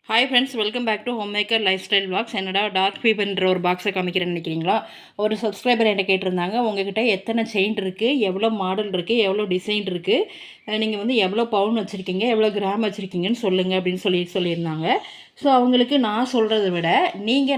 Hi friends, welcome back to home maker life style vlogs. என்னடா dark ஃபீவர்ன்ற ஒரு பாக்ஸை காமிக்கிறேன்னு நினைக்கிறீங்களா? ஒரு சப்ஸ்கிரைபர் என்கிட்ட கேட்டிருந்தாங்க, உங்ககிட்ட எத்தனை செயின் இருக்குது, எவ்வளோ மாடல் இருக்குது, எவ்வளோ டிசைன் இருக்குது, நீங்கள் வந்து எவ்வளோ பவுன் வச்சுருக்கீங்க, எவ்வளோ கிராம் வச்சுருக்கீங்கன்னு சொல்லுங்கள் அப்படின்னு சொல்லியிருந்தாங்க. ஸோ அவங்களுக்கு நான் சொல்கிறத விட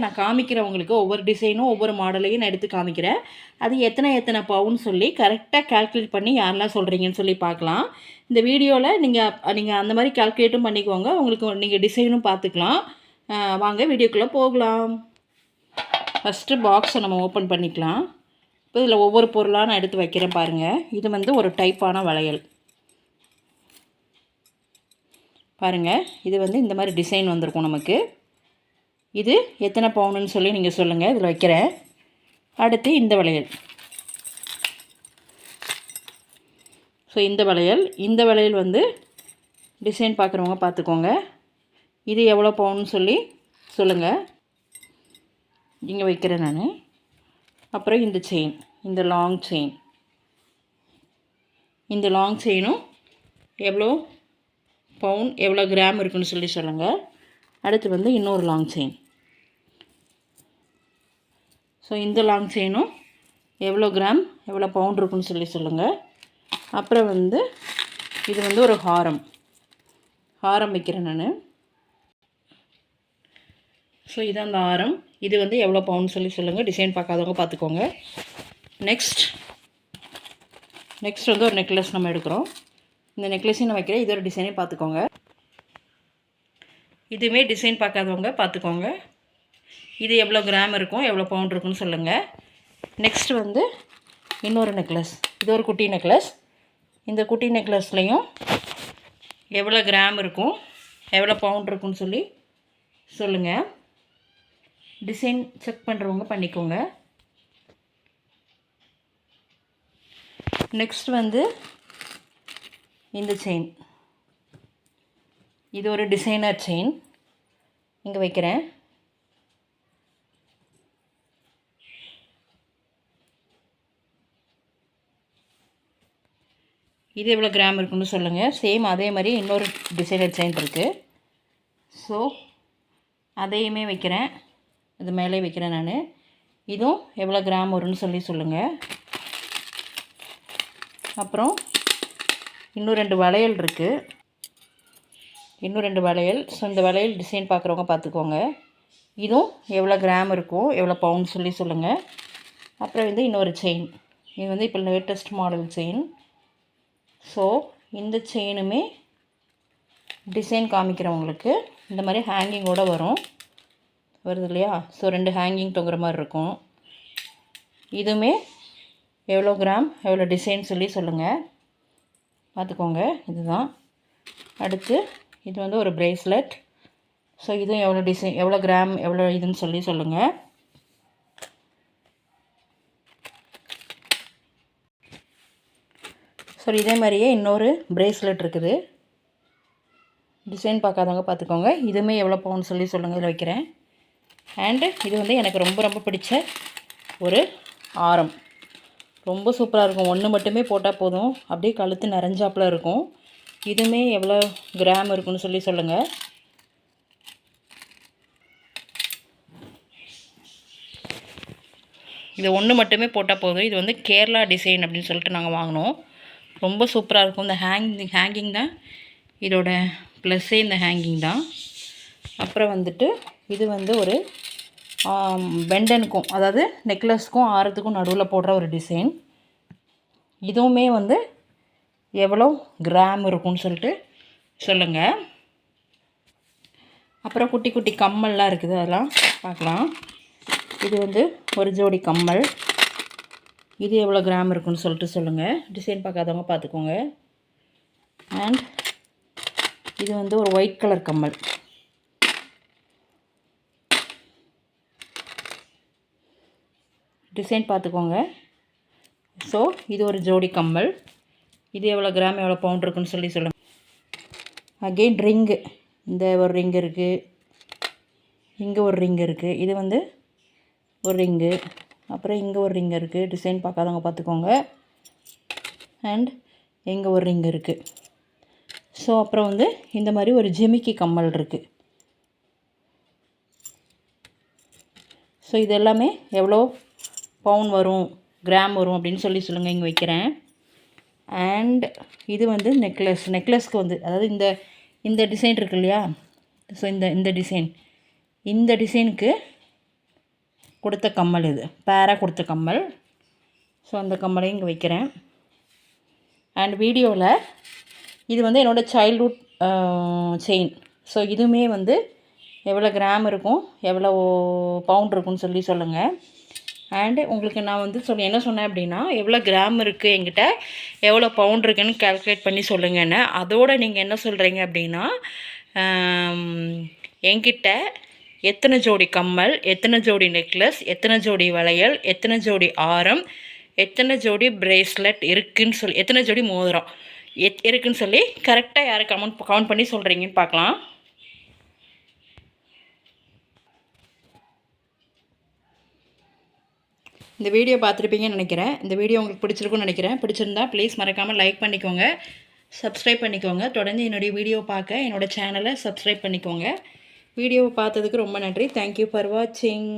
நான் காமிக்கிறவங்களுக்கு ஒவ்வொரு டிசைனும் ஒவ்வொரு மாடலையும் நான் எடுத்து காமிக்கிறேன். அது எத்தனை பவுன் சொல்லி கரெக்டாக கால்குலேட் பண்ணி யாரெல்லாம் சொல்கிறீங்கன்னு சொல்லி பார்க்கலாம். இந்த வீடியோவில் நீங்கள் அந்த மாதிரி கால்குலேட்டும் பண்ணிக்கோங்க. உங்களுக்கு நீங்கள் டிசைனும் பார்த்துக்கலாம். வாங்க வீடியோக்குள்ளே போகலாம். ஃபஸ்ட்டு பாக்ஸை நம்ம ஓப்பன் பண்ணிக்கலாம். இப்போ இதில் ஒவ்வொரு பொருளாக நான் எடுத்து வைக்கிறேன் பாருங்கள். இது வந்து ஒரு டைப்பான வளையல் பாருங்கள். இது வந்து இந்த மாதிரி டிசைன் வந்திருக்கும் நமக்கு. இது எத்தனை பவுனுன்னு சொல்லி நீங்கள் சொல்லுங்கள். இதில் வைக்கிறேன். அடுத்து இந்த வளையல். ஸோ இந்த வளையல் வந்து டிசைன் பார்க்குறவங்க பார்த்துக்கோங்க. இது எவ்வளோ பவுன்னு சொல்லி சொல்லுங்கள். இங்கே வைக்கிறேன் நான். அப்புறம் இந்த செயின், இந்த லாங் செயினும் எவ்வளோ பவுன் எவ்வளோ கிராம் இருக்குன்னு சொல்லி சொல்லுங்கள். அடுத்து வந்து இன்னொரு லாங் செயின். ஸோ இந்த லாங் செயினும் எவ்வளோ கிராம் எவ்வளோ பவுண்ட் இருக்குன்னு சொல்லி சொல்லுங்கள். அப்புறம் வந்து இது வந்து ஒரு ஹாரம் வைக்கிறேன் நான். ஸோ இது அந்த ஹாரம். இது வந்து எவ்வளோ பவுண்ட் சொல்லி சொல்லுங்கள். டிசைன் பார்க்காதவங்க பார்த்துக்கோங்க. நெக்ஸ்ட் வந்து ஒரு நெக்லஸ் நம்ம எடுக்கிறோம். இந்த நெக்லஸையும் நான் வைக்கிறேன். இது ஒரு டிசைனே பார்த்துக்கோங்க. இதுவுமே டிசைன் பார்க்காதவங்க பார்த்துக்கோங்க. இது எவ்வளோ கிராம் இருக்கும், எவ்வளோ பவுண்ட் இருக்குன்னு சொல்லுங்கள். நெக்ஸ்ட் வந்து இன்னொரு நெக்லஸ். இது ஒரு குட்டி நெக்லஸ். இந்த குட்டி நெக்லஸ்லையும் எவ்வளோ கிராம் இருக்கும், எவ்வளோ பவுண்ட் இருக்குன்னு சொல்லி சொல்லுங்கள். டிசைன் செக் பண்ணுறவங்க பண்ணிக்கோங்க. நெக்ஸ்ட் வந்து இந்த செயின். இது ஒரு டிசைனர் செயின். இங்கே வைக்கிறேன். இது எவ்வளோ கிராம் இருக்குன்னு சொல்லுங்கள். சேம் அதே மாதிரி இன்னொரு டிசைனர் செயின் இருக்குது. ஸோ அதையுமே வைக்கிறேன். இது மேலே வைக்கிறேன் நான். இதுவும் எவ்வளோ கிராம் வரும்னு சொல்லி சொல்லுங்கள். அப்புறம் இன்னும் 2 வளையல் இருக்குது. ஸோ இந்த வளையல் டிசைன் பார்க்குறவங்க பார்த்துக்கோங்க. இதுவும் எவ்வளோ கிராம் இருக்கும், எவ்வளோ பவுண்ட் சொல்லி சொல்லுங்கள். அப்புறம் வந்து இன்னொரு செயின். இது வந்து இப்போ லேட்டஸ்ட் மாடல் செயின். ஸோ இந்த செயினுமே டிசைன் காமிக்கிறவங்களுக்கு இந்த மாதிரி ஹேங்கிங்கோடு வருது இல்லையா? ஸோ 2 ஹேங்கிங் தொங்குற மாதிரி இருக்கும். இதுவுமே எவ்வளோ கிராம் எவ்வளோ டிசைன் சொல்லி சொல்லுங்கள். பார்த்துக்கோங்க. இதுதான். அடுத்து இது வந்து ஒரு பிரேஸ்லெட். ஸோ இதுவும் எவ்வளோ டிசைன், எவ்வளோ கிராம், எவ்வளோ இதுன்னு சொல்லி சொல்லுங்கள். ஸோ இதே மாதிரியே இன்னொரு பிரேஸ்லெட் இருக்குது. டிசைன் பார்க்காதவங்க பார்த்துக்கோங்க. இதுவுமே எவ்வளோ பவுன் சொல்லி சொல்லுங்கள். இதில் வைக்கிறேன். அண்டு இது வந்து எனக்கு ரொம்ப பிடிச்ச ஒரு ஆரம். ரொம்ப சூப்பராக இருக்கும். ஒன்று மட்டுமே போட்டால் போதும், அப்படியே கழுத்து நிறைஞ்சாப்பில் இருக்கும். இதுவுமே எவ்வளோ கிராம் இருக்குன்னு சொல்லி சொல்லுங்கள். இது ஒன்று மட்டுமே போட்டால் போதும். இது வந்து கேரளா டிசைன் அப்படின்னு சொல்லிட்டு நாங்கள் வாங்கினோம். ரொம்ப சூப்பராக இருக்கும். இந்த ஹேங்கிங் தான் இதோட ப்ளஸ்ஸே, இந்த ஹேங்கிங் தான். அப்புறம் வந்துட்டு இது வந்து ஒரு பெண்டனுக்கும், அதாவது நெக்லஸ்க்கும் ஆரத்துக்கும் நடுவில் போடுற ஒரு டிசைன். இதுவுமே வந்து எவ்வளோ கிராம் இருக்கும்னு சொல்லிட்டு சொல்லுங்கள். அப்புறம் குட்டி கம்மல்லாம் இருக்குது, அதெல்லாம் பார்க்கலாம். இது வந்து ஒரு ஜோடி கம்மல். இது எவ்வளோ கிராம் இருக்குன்னு சொல்லிட்டு சொல்லுங்கள். டிசைன் பார்க்காதவங்க பார்த்துக்கோங்க. அண்ட் இது வந்து ஒரு ஒயிட் கலர் கம்மல். டிசைன் பார்த்துக்கோங்க. ஸோ இது ஒரு ஜோடி கம்மல். இது எவ்வளோ கிராம் எவ்வளோ பவுண்ட் இருக்குன்னு சொல்லி சொல்லுங்கள். Again ring. இந்த ஒரு ரிங் இருக்குது, இங்கே ஒரு ரிங் இருக்குது. இது வந்து ஒரு ரிங்கு. அப்புறம் இங்கே ஒரு ரிங் இருக்குது. டிசைன் பார்க்காதவங்க பார்த்துக்கோங்க. அண்ட் இங்கே ஒரு ரிங் இருக்குது. ஸோ அப்புறம் வந்து இந்த மாதிரி ஒரு ஜிமிக்கி கம்மல் இருக்குது. ஸோ இது எல்லாமே எவ்வளோ பவுன் வரும், கிராம் வரும் அப்படின்னு சொல்லுங்கள். இங்கே வைக்கிறேன். அண்ட் இது வந்து நெக்லஸ்க்கு வந்து அதாவது இந்த டிசைன் இருக்கு இல்லையா, ஸோ இந்த டிசைனுக்கு கொடுத்த கம்மல், இது பேராக கொடுத்த கம்மல். ஸோ அந்த கம்மலையும் இங்கே வைக்கிறேன். அண்ட் வீடியோவில் இது வந்து என்னோடய சைல்ட்ஹுட் செயின். ஸோ இதுவுமே வந்து எவ்வளோ கிராம் இருக்கும், எவ்வளோ பவுண்ட் இருக்குன்னு சொல்லுங்கள். அண்டு உங்களுக்கு நான் வந்து என்ன சொன்னேன் அப்படின்னா, எவ்வளோ கிராம் இருக்குது என்கிட்ட, எவ்வளோ பவுண்ட் இருக்குன்னு கால்குலேட் பண்ணி சொல்லுங்கன்னு. அதோடு நீங்கள் என்ன சொல்கிறீங்க அப்படின்னா, என்கிட்ட எத்தனை ஜோடி கம்மல், எத்தனை ஜோடி நெக்லஸ், எத்தனை ஜோடி வளையல், எத்தனை ஜோடி ஆரம், எத்தனை ஜோடி பிரேஸ்லெட் இருக்குதுன்னு சொல்லி, எத்தனை ஜோடி மோதிரம் இருக்குதுன்னு சொல்லி கரெக்டாக யாரை கவுண்ட் பண்ணி சொல்கிறீங்கன்னு பார்க்கலாம். இந்த வீடியோ பார்த்துருப்பீங்கன்னு நினைக்கிறேன். இந்த வீடியோ உங்களுக்கு பிடிச்சிருக்குன்னு நினைக்கிறேன். பிடிச்சிருந்தா ப்ளீஸ் மறக்காமல் லைக் பண்ணிக்கோங்க, சப்ஸ்கிரைப் பண்ணிக்கோங்க. தொடர்ந்து என்னுடைய வீடியோ பார்க்க என்னோடய சேனலை சப்ஸ்கிரைப் பண்ணிக்கோங்க. வீடியோவை பார்த்ததுக்கு ரொம்ப நன்றி. தேங்க்யூ ஃபார் வாட்சிங்.